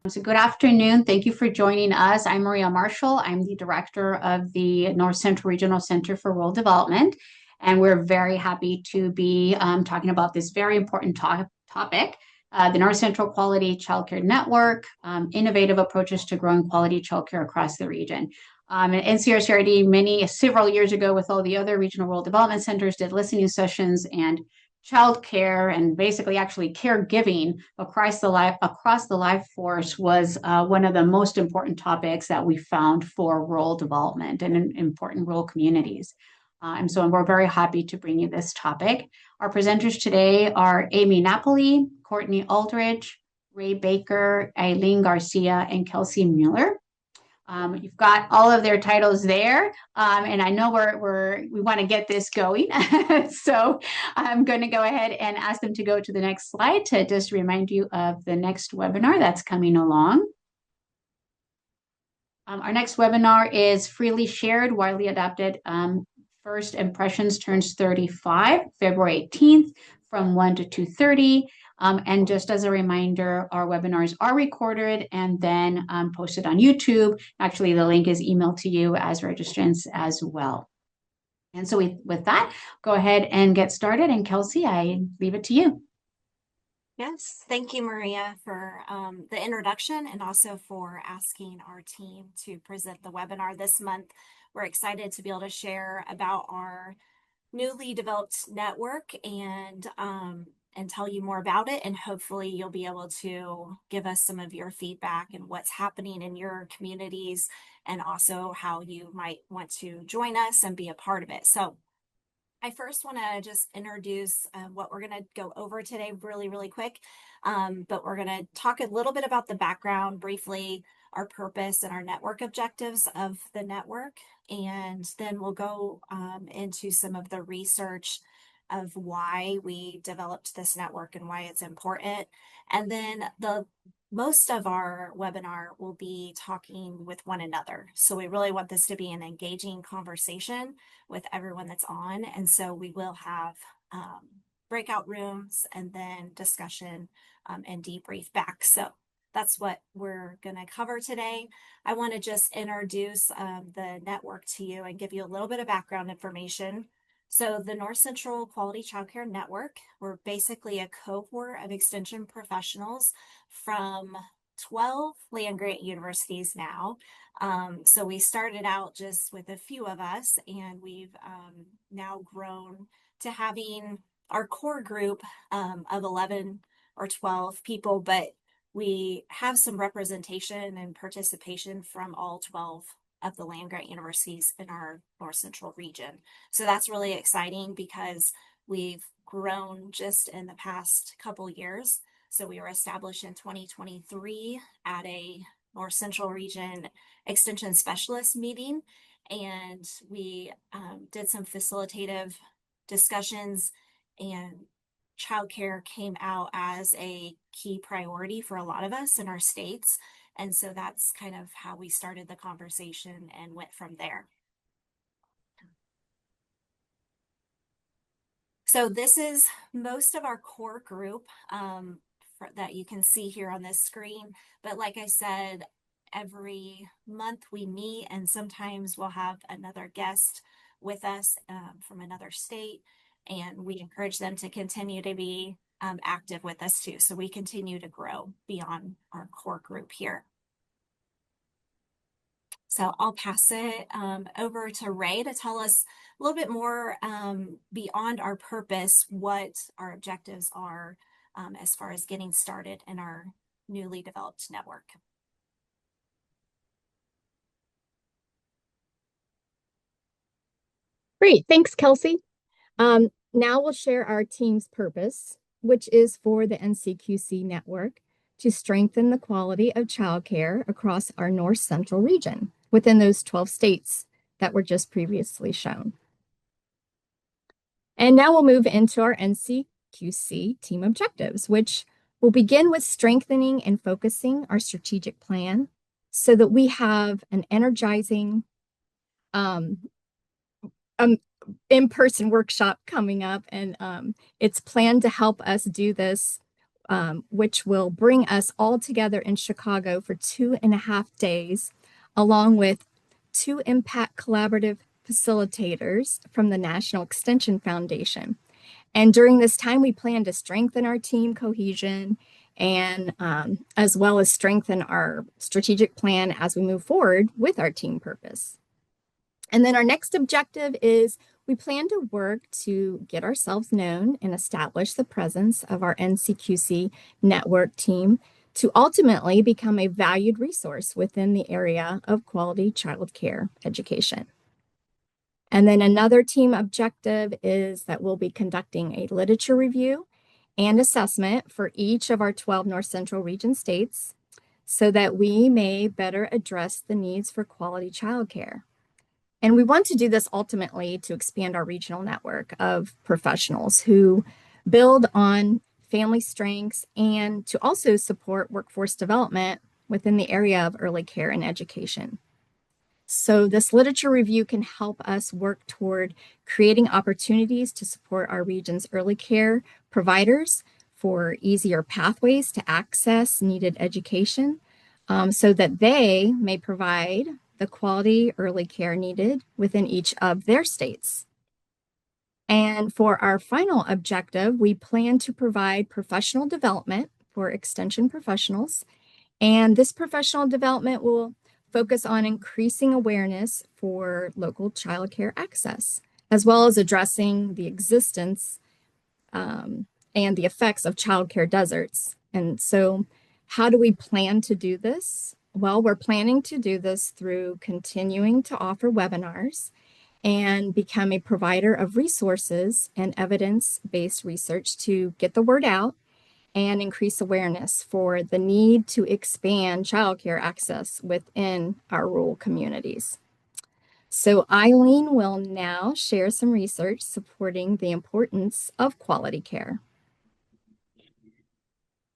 So good afternoon. Thank you for joining us. I'm Maria Marshall. I'm the director of the North Central Regional Center for Rural Development, and we're very happy to be talking about this very important topic, the North Central Quality Childcare Network, innovative approaches to growing quality childcare across the region. And NCRCRD several years ago with all the other regional rural development centers did listening sessions and childcare and basically actually caregiving across the life force was one of the most important topics that we found for rural development and in important rural communities. And so we're very happy to bring you this topic. Our presenters today are Amy Napoli, Courtney Aldridge, Ray Baker, Eileen Garcia, and Kelsey Mueller. You've got all of their titles there, and I know we want to get this going. So I'm going to go ahead and ask them to go to the next slide to just remind you of the next webinar that's coming along. Our next webinar is Freely Shared, Widely Adopted First Impressions Turns 35, February 18th from 1 to 2:30. And just as a reminder, our webinars are recorded and then posted on YouTube. Actually, the link is emailed to you as registrants as well. And so with that, go ahead and get started. And Kelsey, I leave it to you. Yes, thank you, Maria, for the introduction and also for asking our team to present the webinar this month. We're excited to be able to share about our newly developed network and tell you more about it. And hopefully you'll be able to give us some of your feedback and what's happening in your communities and also how you might want to join us and be a part of it. So I first want to just introduce what we're going to go over today really quick. But we're going to talk a little bit about the background briefly, our purpose and our network objectives of the network. And then we'll go into some of the research of why we developed this network and why it's important. And then most of our webinar will be talking with one another. So we really want this to be an engaging conversation with everyone that's on. And so we will have breakout rooms and then discussion and debrief back. So that's what we're going to cover today. I want to just introduce the network to you and give you a little bit of background information. So the North Central Quality Childcare Network, we're basically a cohort of extension professionals from 12 land-grant universities now. So we started out just with a few of us, and we've now grown to having our core group of 11 or 12 people, but we have some representation and participation from all 12 of the land-grant universities in our North Central region. So that's really exciting because we've grown just in the past couple years. So we were established in 2023 at a North Central region extension specialist meeting, and we did some facilitative discussions, and childcare came out as a key priority for a lot of us in our states. And so that's kind of how we started the conversation and went from there. So this is most of our core group that you can see here on this screen. But like I said, every month we meet, and sometimes we'll have another guest with us from another state, and we encourage them to continue to be active with us too. So we continue to grow beyond our core group here. So I'll pass it over to Ray to tell us a little bit more beyond our purpose, what our objectives are as far as getting started in our newly developed network. Great, thanks, Kelsey. Now we'll share our team's purpose, which is for the NCQC Network to strengthen the quality of childcare across our North Central region within those 12 states that were just previously shown. And now we'll move into our NCQC team objectives, which will begin with strengthening and focusing our strategic plan so that we have an energizing in-person workshop coming up, and it's planned to help us do this which will bring us all together in Chicago for 2.5 days, along with 2 Impact Collaborative facilitators from the National Extension Foundation. And during this time, we plan to strengthen our team cohesion and as well as strengthen our strategic plan as we move forward with our team purpose. And then our next objective is we plan to work to get ourselves known and establish the presence of our NCQC Network team to ultimately become a valued resource within the area of quality childcare education. And then another team objective is that we'll be conducting a literature review and assessment for each of our 12 North Central region states so that we may better address the needs for quality childcare. And we want to do this ultimately to expand our regional network of professionals who build on family strengths and to also support workforce development within the area of early care and education. So this literature review can help us work toward creating opportunities to support our region's early care providers for easier pathways to access needed education so that they may provide the quality early care needed within each of their states. And for our final objective, we plan to provide professional development for extension professionals. And this professional development will focus on increasing awareness for local childcare access, as well as addressing the existence and the effects of childcare deserts. And so how do we plan to do this? Well, we're planning to do this through continuing to offer webinars and become a provider of resources and evidence-based research to get the word out and increase awareness for the need to expand childcare access within our rural communities. So Eileen will now share some research supporting the importance of quality care.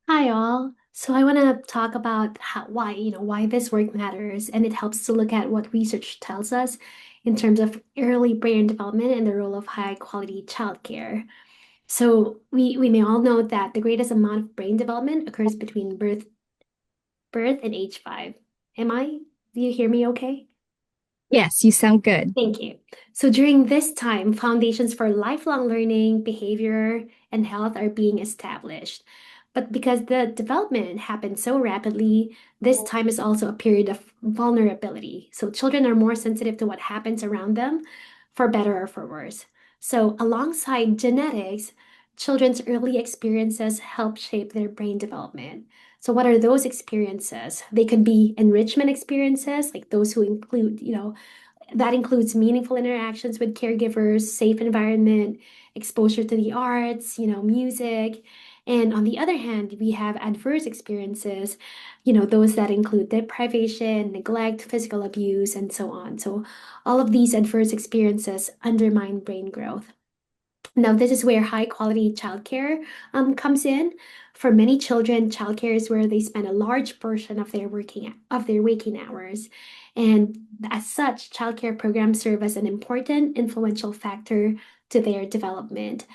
Hi all. So I want to talk about why this work matters, and it helps to look at what research tells us in terms of early brain development and the role of high quality childcare. So we may all know that the greatest amount of brain development occurs between birth and age 5. Do you hear me okay? Yes, you sound good. Thank you. So during this time, foundations for lifelong learning, behavior, and health are being established. But because the development happens so rapidly, this time is also a period of vulnerability. So children are more sensitive to what happens around them, for better or for worse. So alongside genetics, children's early experiences help shape their brain development. So what are those experiences? They could be enrichment experiences, like those who include, that includes meaningful interactions with caregivers, safe environment, exposure to the arts, music. And on the other hand, we have adverse experiences, those that include deprivation, neglect, physical abuse, and so on. So all of these adverse experiences undermine brain growth. Now, this is where high quality childcare comes in. For many children, childcare is where they spend a large portion of their waking hours. And as such, childcare programs serve as an important influential factor to their development.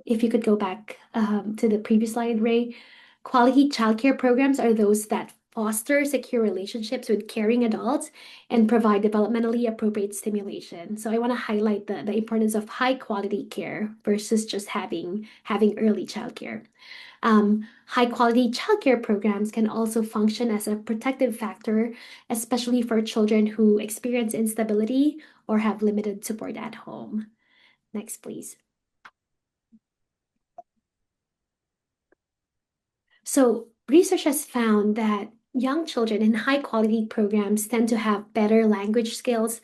If you could go back to the previous slide, Ray, quality childcare programs are those that foster secure relationships with caring adults and provide developmentally appropriate stimulation. So I want to highlight the importance of high quality care versus just having early childcare. High quality childcare programs can also function as a protective factor, especially for children who experience instability or have limited support at home. Next, please. So research has found that young children in high quality programs tend to have better language skills,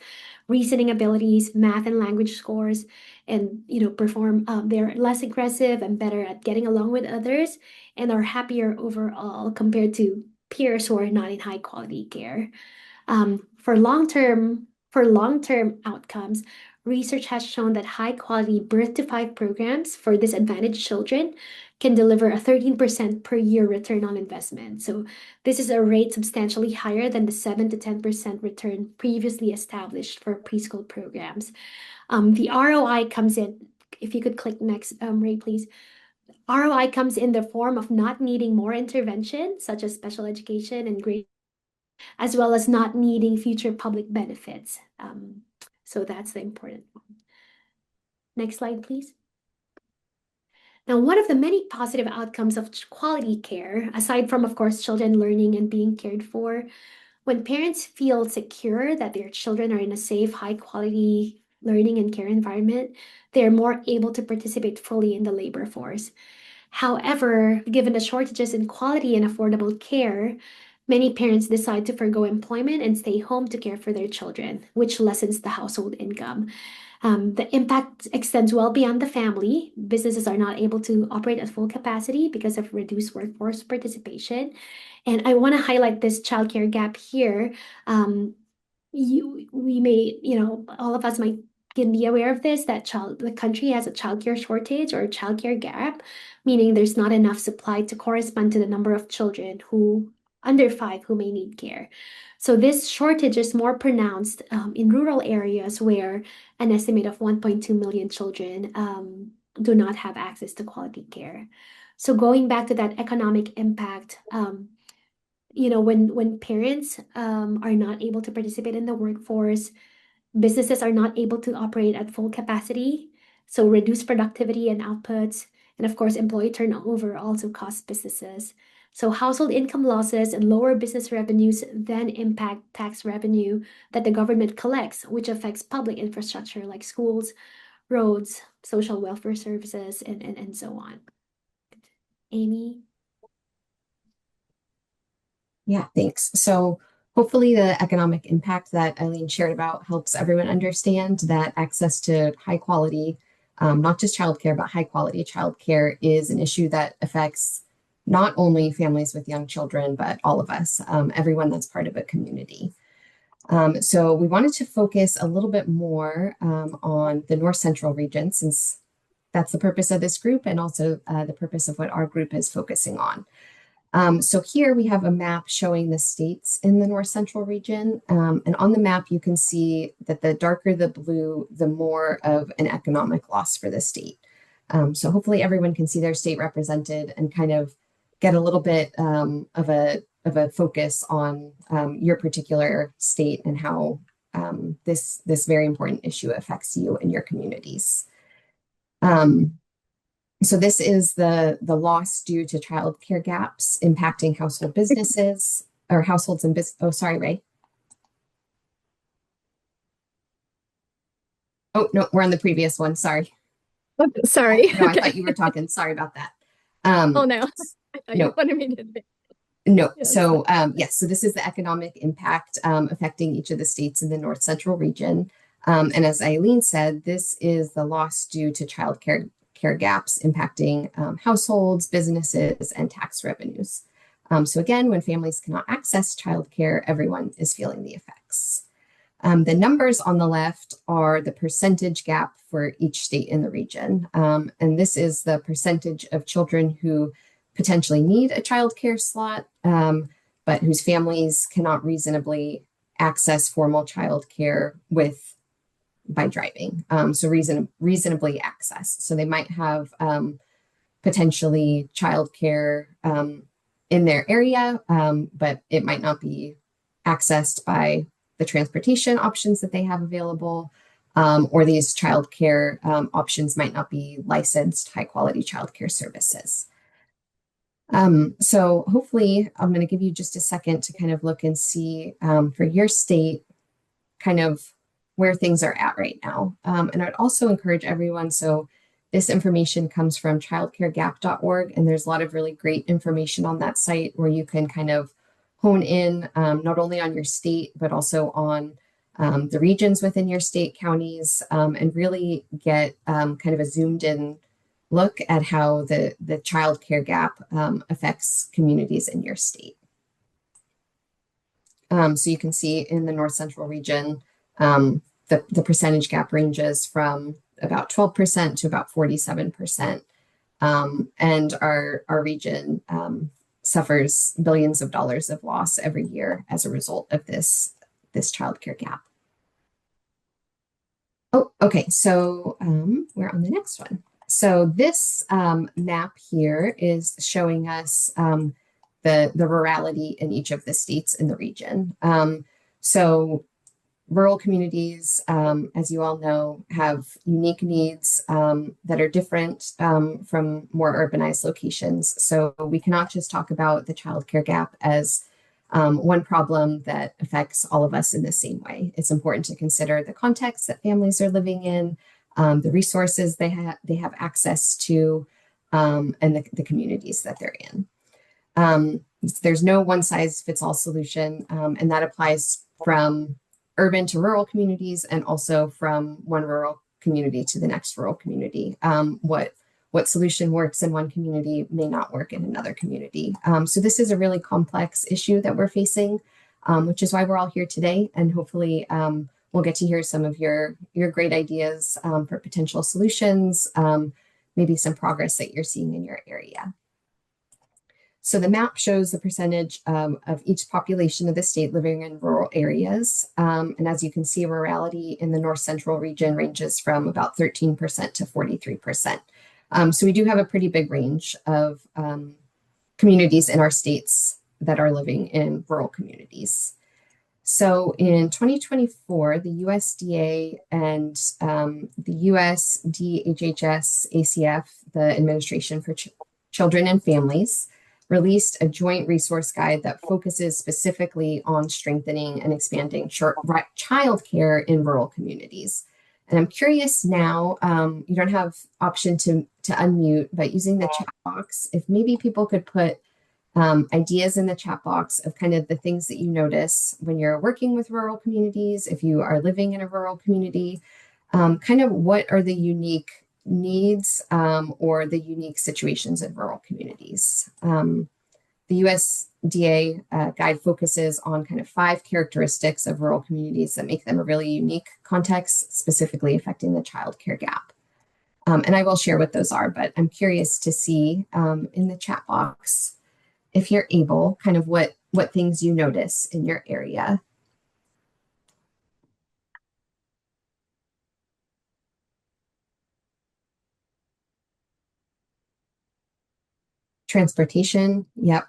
reasoning abilities, math and language scores, and perform they're less aggressive and better at getting along with others and are happier overall compared to peers who are not in high quality care. For long-term outcomes, research has shown that high quality birth to 5 programs for disadvantaged children can deliver a 13% per year return on investment. So this is a rate substantially higher than the 7 to 10% return previously established for preschool programs. The ROI comes in, if you could click next, Ray, please. ROI comes in the form of not needing more intervention, such as special education and grade, as well as not needing future public benefits. So that's the important one. Next slide, please. Now, one of the many positive outcomes of quality care, aside from, of course, children learning and being cared for, when parents feel secure that their children are in a safe, high quality learning and care environment, they're more able to participate fully in the labor force. However, given the shortages in quality and affordable care, many parents decide to forgo employment and stay home to care for their children, which lessens the household income. The impact extends well beyond the family. Businesses are not able to operate at full capacity because of reduced workforce participation. And I want to highlight this childcare gap here. We may, all of us might can be aware of this, that the country has a childcare shortage or a childcare gap, meaning there's not enough supply to correspond to the number of children who under 5 who may need care. So this shortage is more pronounced in rural areas where an estimate of 1.2 million children do not have access to quality care. So going back to that economic impact, when parents are not able to participate in the workforce, businesses are not able to operate at full capacity, so reduced productivity and outputs, and of course, employee turnover also costs businesses. So household income losses and lower business revenues then impact tax revenue that the government collects, which affects public infrastructure like schools, roads, social welfare services, and so on. Amy? Yeah, thanks. So hopefully the economic impact that Eileen shared about helps everyone understand that access to high quality, not just childcare, but high quality childcare is an issue that affects not only families with young children, but all of us, everyone that's part of a community. So we wanted to focus a little bit more on the North Central region, since that's the purpose of this group and also the purpose of what our group is focusing on. So here we have a map showing the states in the North Central region. And on the map, you can see that the darker the blue, the more of an economic loss for the state. So hopefully everyone can see their state represented and kind of get a little bit of a focus on your particular state and how this very important issue affects you and your communities. So this is the loss due to childcare gaps impacting household businesses or households and business. Oh, sorry, Ray. Oh, no, we're on the previous one. Sorry. Oh, sorry. No, Okay. I thought you were talking. Sorry about that. Oh, no. I thought No. you wanted me to. No. Yes. So yes, so this is the economic impact affecting each of the states in the North Central region. And as Eileen said, this is the loss due to childcare gaps impacting households, businesses, and tax revenues. So again, when families cannot access childcare, everyone is feeling the effects. The numbers on the left are the percentage gap for each state in the region. And this is the percentage of children who potentially need a childcare slot, but whose families cannot reasonably access formal childcare by driving. So reasonably access. So they might have potentially childcare in their area, but it might not be accessed by the transportation options that they have available, or these childcare options might not be licensed high quality childcare services. So hopefully I'm going to give you just a second to kind of look and see for your state kind of where things are at right now. And I'd also encourage everyone, so this information comes from childcaregap.org, and there's a lot of really great information on that site where you can kind of hone in not only on your state, but also on the regions within your state, counties, and really get kind of a zoomed in look at how the childcare gap affects communities in your state. So you can see in the North Central region, the percentage gap ranges from about 12% to about 47%. And our region suffers billions of dollars of loss every year as a result of this childcare gap. Oh, okay. So we're on the next one. So this map here is showing us the rurality in each of the states in the region. So rural communities, as you all know, have unique needs that are different from more urbanized locations. So we cannot just talk about the childcare gap as one problem that affects all of us in the same way. It's important to consider the context that families are living in, the resources they have access to, and the communities that they're in. There's no one size fits all solution, and that applies from urban to rural communities and also from one rural community to the next rural community. What solution works in one community may not work in another community. So this is a really complex issue that we're facing, which is why we're all here today. And hopefully we'll get to hear some of your great ideas for potential solutions, maybe some progress that you're seeing in your area. So the map shows the percentage of each population of the state living in rural areas. And as you can see, rurality in the North Central region ranges from about 13% to 43%. So we do have a pretty big range of communities in our states that are living in rural communities. So in 2024, the USDA and the USDHHS ACF, the Administration for Children and Families, released a joint resource guide that focuses specifically on strengthening and expanding childcare in rural communities. And I'm curious now, you don't have option to unmute, but using the chat box, if maybe people could put ideas in the chat box of kind of the things that you notice when you're working with rural communities, if you are living in a rural community, kind of what are the unique needs or the unique situations in rural communities. The USDA guide focuses on kind of 5 characteristics of rural communities that make them a really unique context, specifically affecting the childcare gap. And I will share what those are, but I'm curious to see in the chat box, if you're able, kind of what things you notice in your area. Transportation, yep,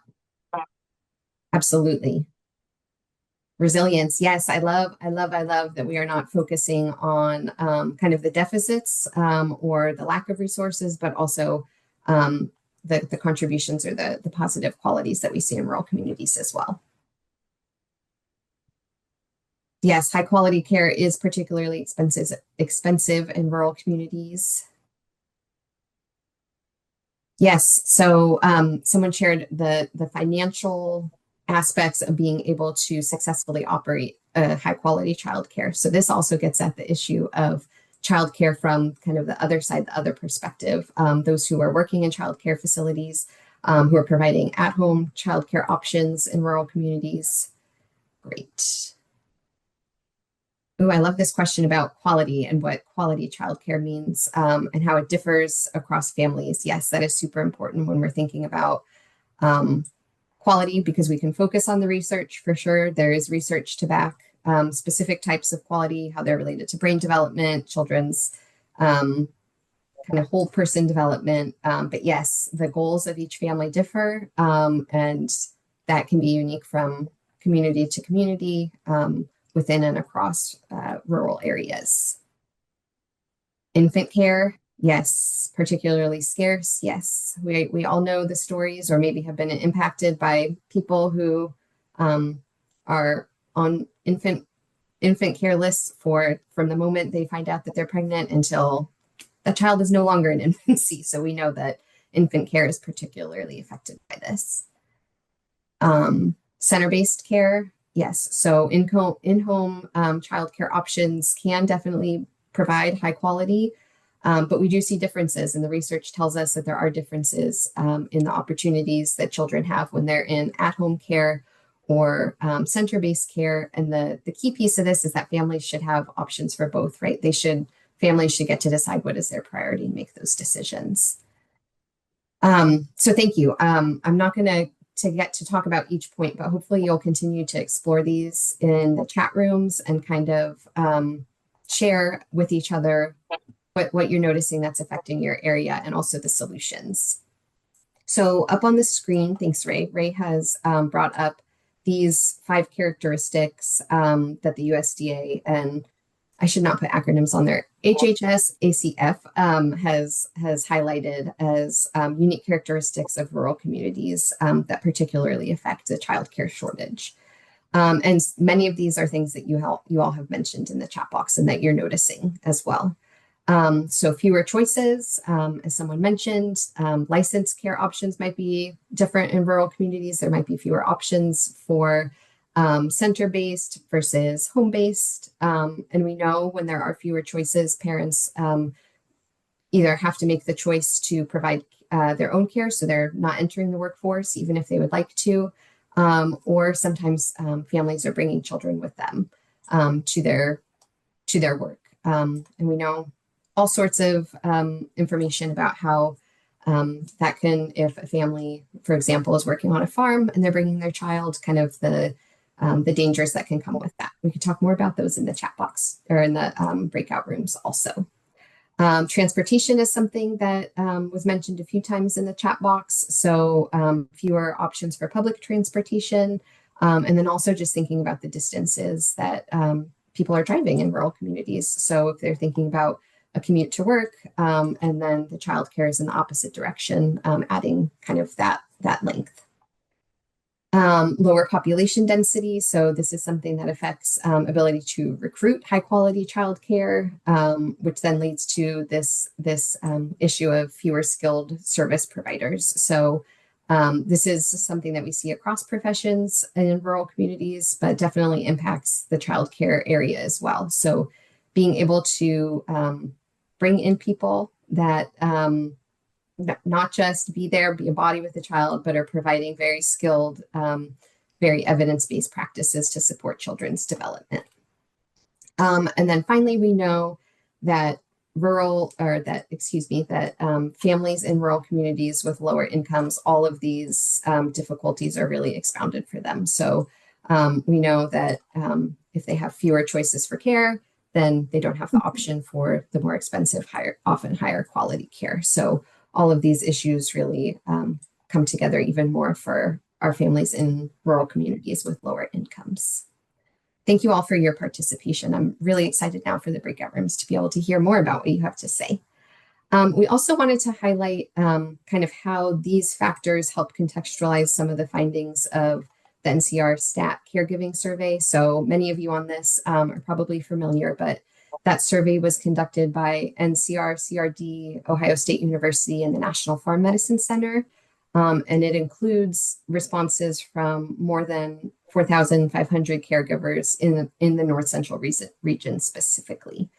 absolutely. Resilience, yes, I love that we are not focusing on kind of the deficits or the lack of resources, but also the contributions or the positive qualities that we see in rural communities as well. Yes, high quality care is particularly expensive in rural communities. Yes, so someone shared the financial aspects of being able to successfully operate a high quality childcare. So this also gets at the issue of childcare from kind of the other side, the other perspective. Those who are working in childcare facilities, who are providing at-home childcare options in rural communities. Great. Oh, I love this question about quality and what quality childcare means and how it differs across families. Yes, that is super important when we're thinking about quality, because we can focus on the research for sure. There is research to back specific types of quality, how they're related to brain development, children's kind of whole person development. But yes, the goals of each family differ, and that can be unique from community to community within and across rural areas. Infant care, yes, particularly scarce. Yes, we all know the stories, or maybe have been impacted by people who are on infant care lists from the moment they find out that they're pregnant until the child is no longer in infancy. So we know that infant care is particularly affected by this. Center-based care, yes. So in-home childcare options can definitely provide high quality. But we do see differences, and the research tells us that there are differences in the opportunities that children have when they're in at-home care or center-based care. And the key piece of this is that families should have options for both, right? Families should get to decide what is their priority and make those decisions. So thank you. I'm not going to get to talk about each point, but hopefully you'll continue to explore these in the chat rooms and kind of share with each other what you're noticing that's affecting your area, and also the solutions. So up on the screen, thanks, Ray. Ray has brought up these 5 characteristics that the USDA, and I should not put acronyms on there, HHS ACF has highlighted as unique characteristics of rural communities that particularly affect the childcare shortage. And many of these are things that you all have mentioned in the chat box and that you're noticing as well. So fewer choices, as someone mentioned, licensed care options might be different in rural communities. There might be fewer options for center-based versus home-based. And we know when there are fewer choices, parents either have to make the choice to provide their own care, so they're not entering the workforce, even if they would like to, or sometimes families are bringing children with them to their work. And we know all sorts of information about how that can, if a family, for example, is working on a farm and they're bringing their child, kind of the dangers that can come with that. We could talk more about those in the chat box or in the breakout rooms also. Transportation is something that was mentioned a few times in the chat box. So fewer options for public transportation, and then also just thinking about the distances that people are driving in rural communities. So if they're thinking about a commute to work, and then the childcare is in the opposite direction, adding kind of that length. Lower population density. So this is something that affects ability to recruit high quality childcare, which then leads to this issue of fewer skilled service providers. So this is something that we see across professions in rural communities, but definitely impacts the childcare area as well. So being able to bring in people that not just be there, be a body with the child, but are providing very skilled, very evidence-based practices to support children's development. And then finally, we know that families in rural communities with lower incomes, all of these difficulties are really expounded for them. So we know that if they have fewer choices for care, then they don't have the option for the more expensive, often higher quality care. So all of these issues really come together even more for our families in rural communities with lower incomes. Thank you all for your participation. I'm really excited now for the breakout rooms to be able to hear more about what you have to say. We also wanted to highlight kind of how these factors help contextualize some of the findings of the NCR Stat Caregiving Survey. So many of you on this are probably familiar, but that survey was conducted by NCRCRD, Ohio State University, and the National Farm Medicine Center. And it includes responses from more than 4,500 caregivers in the North Central region specifically.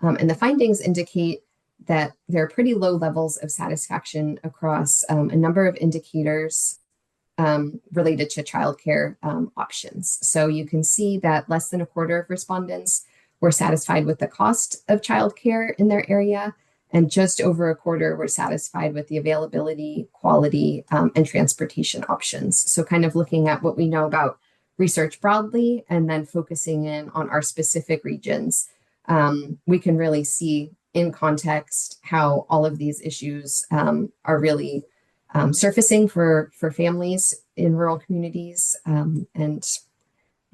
And the findings indicate that there are pretty low levels of satisfaction across a number of indicators related to childcare options. So you can see that less than a quarter of respondents were satisfied with the cost of childcare in their area, and just over a quarter were satisfied with the availability, quality, and transportation options. So kind of looking at what we know about research broadly and then focusing in on our specific regions, we can really see in context how all of these issues are really surfacing for families in rural communities, and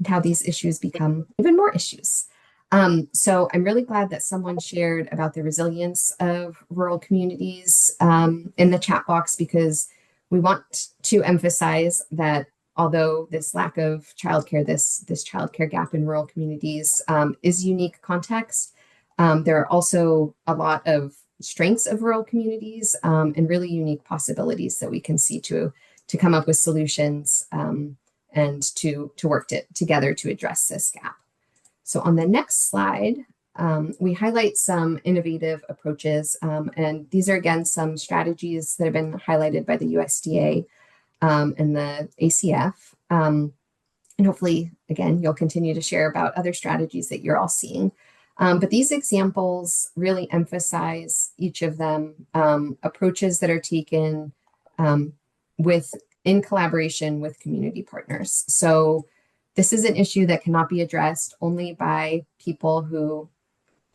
how these issues become even more issues. So I'm really glad that someone shared about the resilience of rural communities in the chat box, because we want to emphasize that although this lack of childcare, this childcare gap in rural communities is unique context, there are also a lot of strengths of rural communities and really unique possibilities that we can see to come up with solutions and to work together to address this gap. So on the next slide, we highlight some innovative approaches, and these are again some strategies that have been highlighted by the USDA and the ACF. And hopefully, again, you'll continue to share about other strategies that you're all seeing. But these examples really emphasize each of them approaches that are taken in collaboration with community partners. So this is an issue that cannot be addressed only by people who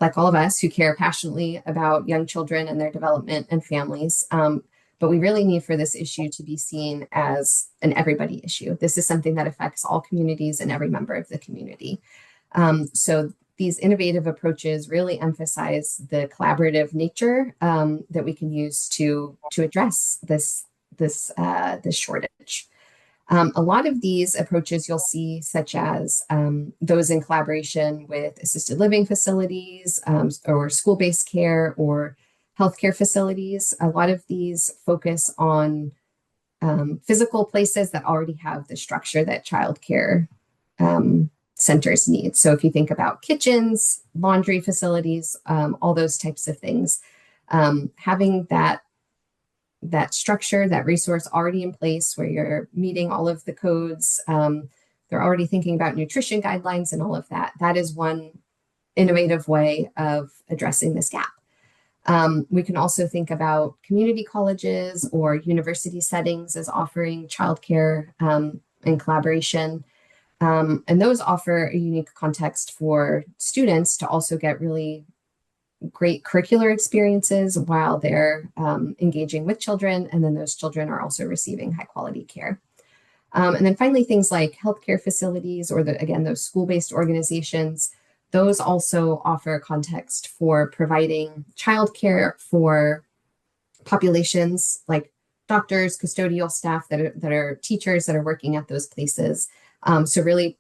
like all of us, who care passionately about young children and their development and families. But we really need for this issue to be seen as an everybody issue. This is something that affects all communities and every member of the community. So these innovative approaches really emphasize the collaborative nature that we can use to address this shortage. A lot of these approaches you'll see, such as those in collaboration with assisted living facilities or school-based care or healthcare facilities. A lot of these focus on physical places that already have the structure that childcare centers need. So if you think about kitchens, laundry facilities, all those types of things, having that structure, that resource already in place where you're meeting all of the codes, they're already thinking about nutrition guidelines and all of that. That is one innovative way of addressing this gap. We can also think about community colleges or university settings as offering childcare in collaboration. And those offer a unique context for students to also get really great curricular experiences while they're engaging with children, and then those children are also receiving high quality care. And then finally, things like healthcare facilities or again, those school-based organizations, those also offer context for providing childcare for populations like doctors, custodial staff that are teachers that are working at those places. So really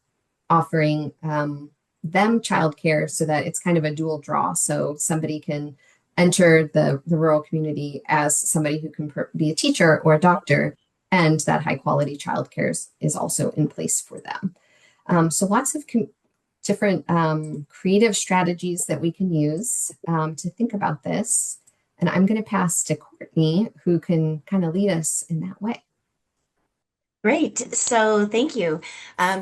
offering them childcare so that it's kind of a dual draw. So somebody can enter the rural community as somebody who can be a teacher or a doctor, and that high quality childcare is also in place for them. So lots of different creative strategies that we can use to think about this. And I'm going to pass to Courtney, who can kind of lead us in that way. Great. So thank you.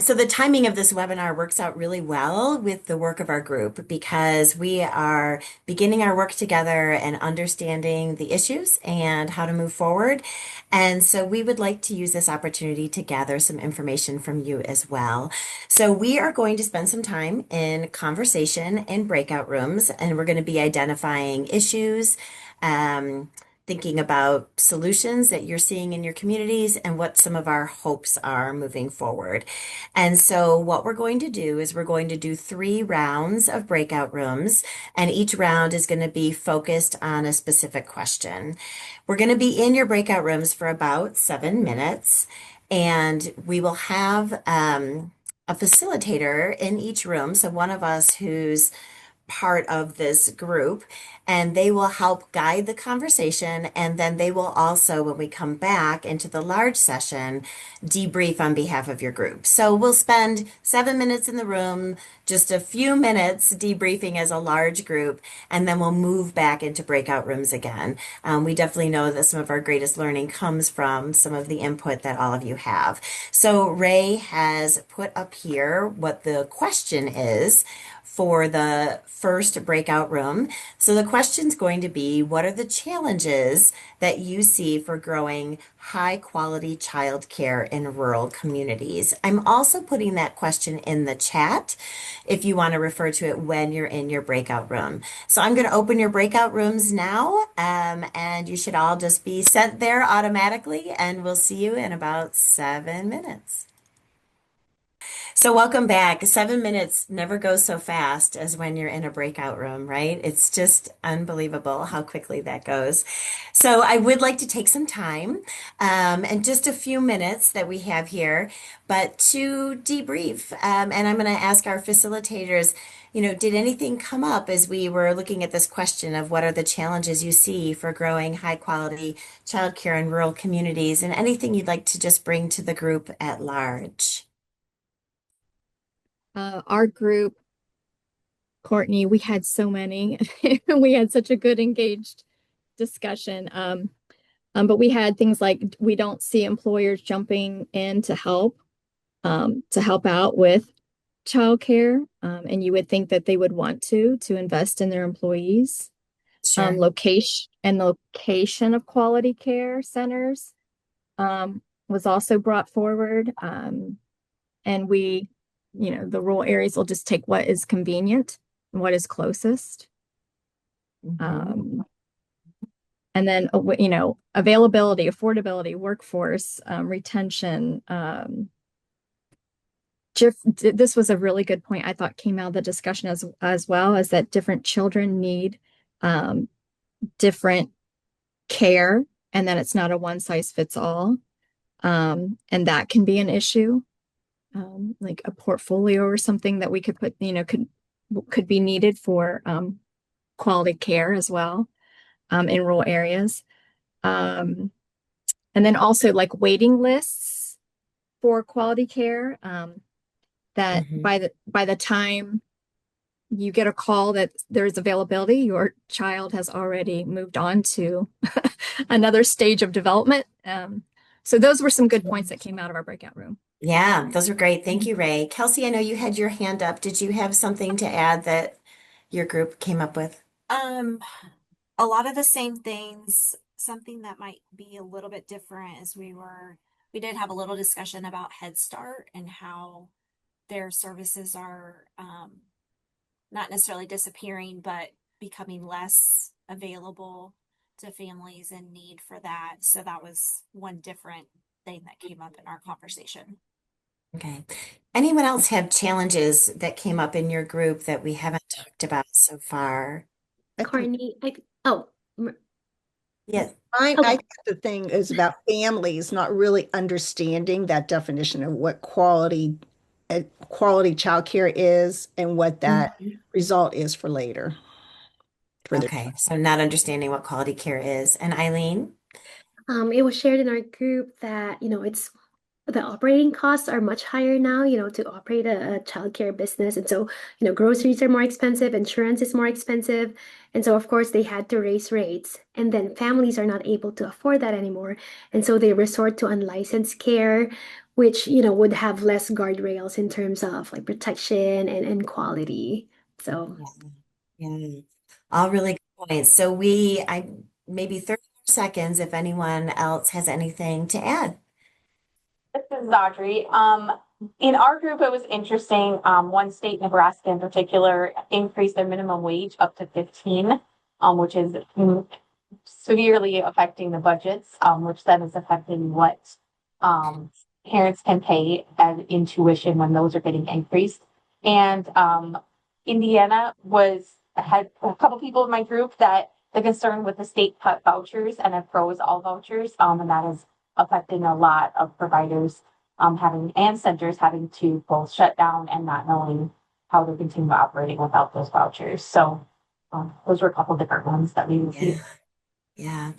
So the timing of this webinar works out really well with the work of our group because we are beginning our work together and understanding the issues and how to move forward. And so we would like to use this opportunity to gather some information from you as well. So we are going to spend some time in conversation in breakout rooms, and we're going to be identifying issues, thinking about solutions that you're seeing in your communities and what some of our hopes are moving forward. And so what we're going to do is we're going to do 3 rounds of breakout rooms, and each round is going to be focused on a specific question. We're going to be in your breakout rooms for about 7 minutes, and we will have a facilitator in each room. So one of us who's part of this group, and they will help guide the conversation. And then they will also, when we come back into the large session, debrief on behalf of your group. So we'll spend 7 minutes in the room, just a few minutes debriefing as a large group, and then we'll move back into breakout rooms again. We definitely know that some of our greatest learning comes from some of the input that all of you have. So Ray has put up here what the question is for the first breakout room. So the question's going to be, what are the challenges that you see for growing high quality childcare in rural communities? I'm also putting that question in the chat if you want to refer to it when you're in your breakout room. So I'm going to open your breakout rooms now, and you should all just be sent there automatically, and we'll see you in about 7 minutes. So welcome back. 7 minutes never goes so fast as when you're in a breakout room, right? It's just unbelievable how quickly that goes. So I would like to take some time and just a few minutes that we have here, but to debrief. And I'm going to ask our facilitators, did anything come up as we were looking at this question of what are the challenges you see for growing high quality childcare in rural communities, and anything you'd like to just bring to the group at large? Our group, Courtney, we had so many. We had such a good engaged discussion. But we had things like, we don't see employers jumping in to help out with childcare. And you would think that they would want to invest in their employees. Sure. Location of quality care centers was also brought forward. And we, the rural areas will just take what is convenient and what is closest. Um, and then, availability, affordability, workforce, retention. This was a really good point I thought came out of the discussion as well, is that different children need different care, and that it's not a one size fits all. And that can be an issue. Like a portfolio or something that we could put, could be needed for quality care as well in rural areas. And then also like waiting lists for quality care, that by the time you get a call that there's availability, your child has already moved on to another stage of development. So those were some good points that came out of our breakout room. Yeah, those were great. Thank you, Ray. Kelsey, I know you had your hand up. Did you have something to add that your group came up with? A lot of the same things. Something that might be a little bit different is we did have a little discussion about Head Start and how their services are not necessarily disappearing, but becoming less available to families in need for that. So that was one different thing that came up in our conversation. Okay. Anyone else have challenges that came up in your group that we haven't talked about so far? Courtney, Yes. I okay. think the thing is about families not really understanding that definition of what quality childcare is and what that result is for later. Okay, so not understanding what quality care is. And Eileen? It was shared in our group that, it's the operating costs are much higher now, to operate a childcare business. And so, groceries are more expensive, insurance is more expensive. And so, of course, they had to raise rates. And then families are not able to afford that anymore. And so they resort to unlicensed care, which, would have less guardrails in terms of like protection and quality. So, Yeah, all really good points. So maybe 30 more seconds if anyone else has anything to add. This is Audrey. In our group, it was interesting. One state, Nebraska in particular, increased their minimum wage up to 15, which is severely affecting the budgets, which then is affecting what parents can pay in tuition when those are getting increased. And Indiana had a couple people in my group that the concern with the state cut vouchers and it froze all vouchers, and that is affecting a lot of providers and centers having to both shut down and not knowing how to continue operating without those vouchers. So those were a couple different ones that we received. Yeah.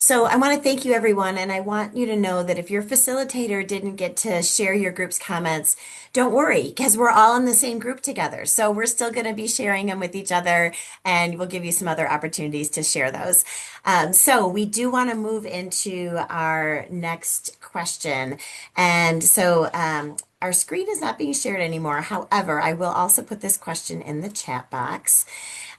So I want to thank you, everyone, and I want you to know that if your facilitator didn't get to share your group's comments, don't worry, because we're all in the same group together. So we're still going to be sharing them with each other, and we'll give you some other opportunities to share those. So we do want to move into our next question. And so our screen is not being shared anymore. However, I will also put this question in the chat box.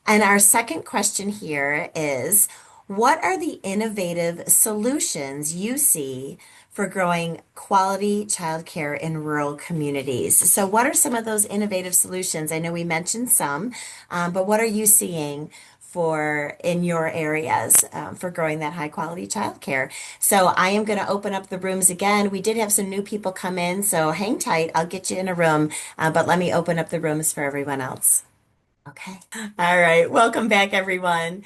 And our second question here is, what are the innovative solutions you see for growing quality childcare in rural communities? So what are some of those innovative solutions? I know we mentioned some, but what are you seeing in your areas for growing that high quality childcare? So I am going to open up the rooms again. We did have some new people come in, so hang tight. I'll get you in a room, but let me open up the rooms for everyone else. Okay. All right. Welcome back, everyone.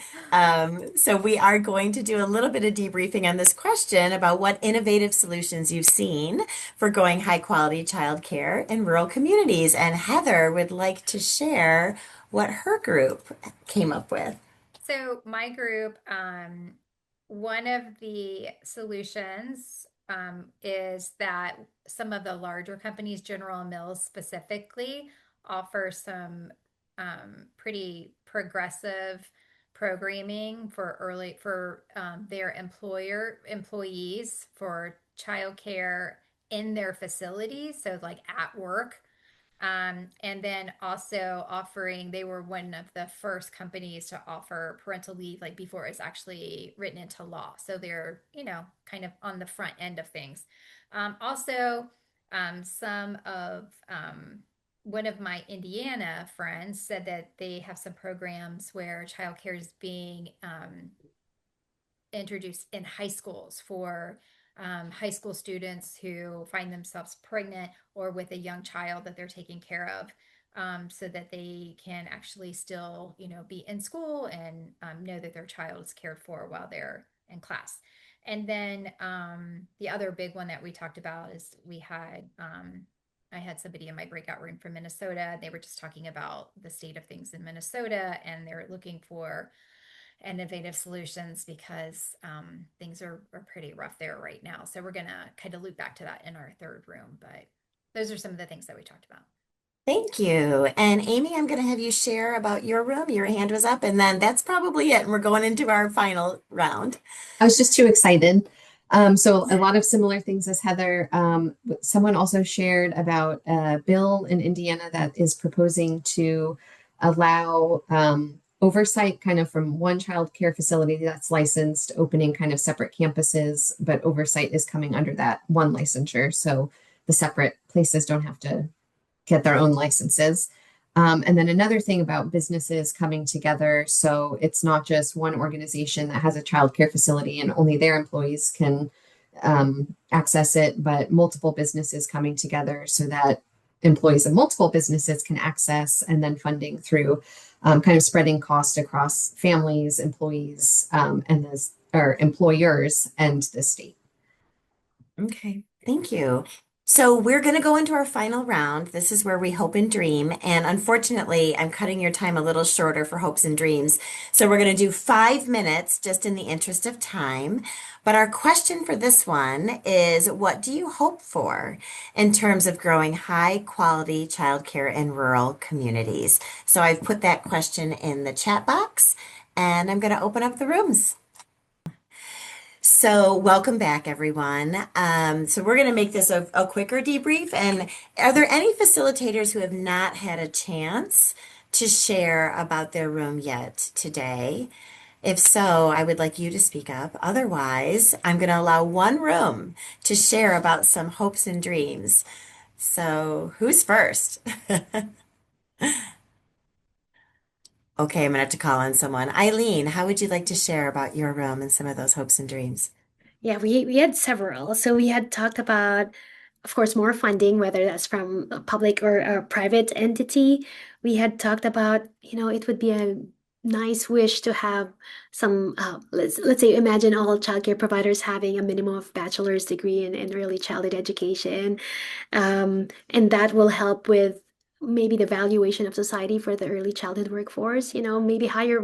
So we are going to do a little bit of debriefing on this question about what innovative solutions you've seen for growing high quality childcare in rural communities. And Heather would like to share what her group came up with. So my group, one of the solutions is that some of the larger companies, General Mills specifically, offer some pretty progressive programming for their employees for childcare in their facilities, so like at work. And then also they were one of the first companies to offer parental leave, like before it's actually written into law. So they're, kind of on the front end of things. Also, some of one of my Indiana friends said that they have some programs where childcare is being introduced in high schools for high school students who find themselves pregnant or with a young child that they're taking care of, so that they can actually still, be in school and know that their child is cared for while they're in class. And then the other big one that we talked about is I had somebody in my breakout room from Minnesota. They were just talking about the state of things in Minnesota, and they're looking for innovative solutions because things are pretty rough there right now. So we're going to kind of loop back to that in our third room. But those are some of the things that we talked about. Thank you. And Amy, I'm going to have you share about your room. Your hand was up, and then that's probably it. And we're going into our final round. I was just too excited. So a lot of similar things as Heather. Someone also shared about a bill in Indiana that is proposing to allow oversight kind of from one child care facility that's licensed, opening kind of separate campuses, but oversight is coming under that one licensure. So the separate places don't have to get their own licenses. And then another thing about businesses coming together. So it's not just one organization that has a child care facility and only their employees can access it, but multiple businesses coming together so that employees of multiple businesses can access, and then funding through kind of spreading cost across families, employees, or employers and the state. Okay, thank you. So we're going to go into our final round. This is where we hope and dream. And unfortunately, I'm cutting your time a little shorter for hopes and dreams. So we're going to do 5 minutes just in the interest of time. But our question for this one is, what do you hope for in terms of growing high quality childcare in rural communities? So I've put that question in the chat box, and I'm going to open up the rooms. So welcome back, everyone. So we're going to make this a quicker debrief. And are there any facilitators who have not had a chance to share about their room yet today? If so, I would like you to speak up. Otherwise, I'm going to allow one room to share about some hopes and dreams. So who's first? Okay, I'm going to have to call on someone. Eileen, how would you like to share about your room and some of those hopes and dreams? Yeah, we had several. So we had talked about, of course, more funding, whether that's from a public or a private entity. We had talked about, it would be a nice wish to have some, let's say, imagine all childcare providers having a minimum of bachelor's degree in early childhood education. And that will help with maybe the valuation of society for the early childhood workforce, maybe the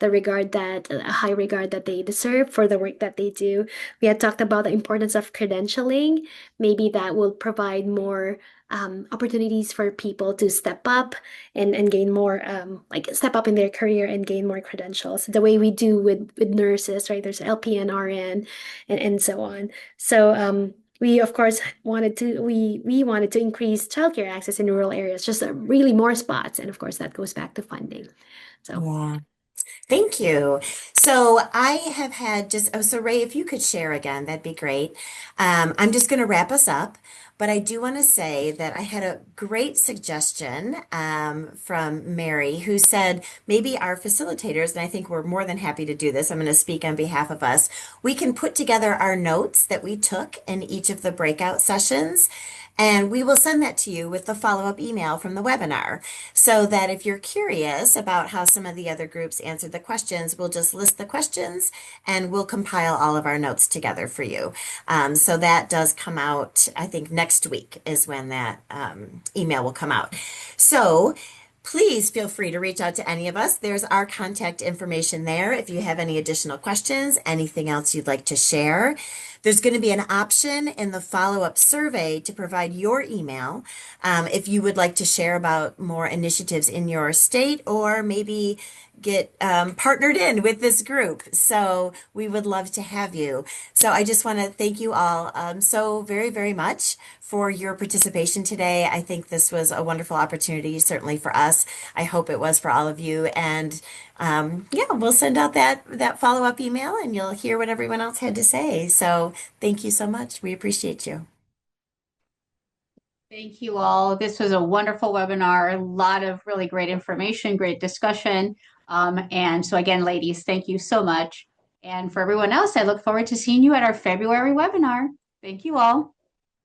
regard that a high regard that they deserve for the work that they do. We had talked about the importance of credentialing. Maybe that will provide more opportunities for people to step up and gain more, like step up in their career and gain more credentials, the way we do with nurses, right? There's LPN, RN, and so on. So we of course we wanted to increase childcare access in rural areas, just really more spots, and of course that goes back to funding. So Yeah. Thank you. So I have had so Ray, if you could share again, that'd be great. I'm just going to wrap us up, but I do want to say that I had a great suggestion from Mary, who said maybe our facilitators, and I think we're more than happy to do this. I'm going to speak on behalf of us. We can put together our notes that we took in each of the breakout sessions. And we will send that to you with the follow-up email from the webinar, so that if you're curious about how some of the other groups answered the questions, we'll just list the questions and we'll compile all of our notes together for you. So that does come out, I think next week is when that email will come out. So please feel free to reach out to any of us. There's our contact information there if you have any additional questions, anything else you'd like to share. There's going to be an option in the follow-up survey to provide your email if you would like to share about more initiatives in your state, or maybe get partnered in with this group. So we would love to have you. So I just want to thank you all so very, very much for your participation today. I think this was a wonderful opportunity, certainly for us. I hope it was for all of you. And yeah, we'll send out that follow-up email and you'll hear what everyone else had to say. So thank you so much. We appreciate you. Thank you all. This was a wonderful webinar, a lot of really great information, great discussion. And so again, ladies, thank you so much. And for everyone else, I look forward to seeing you at our February webinar. Thank you all.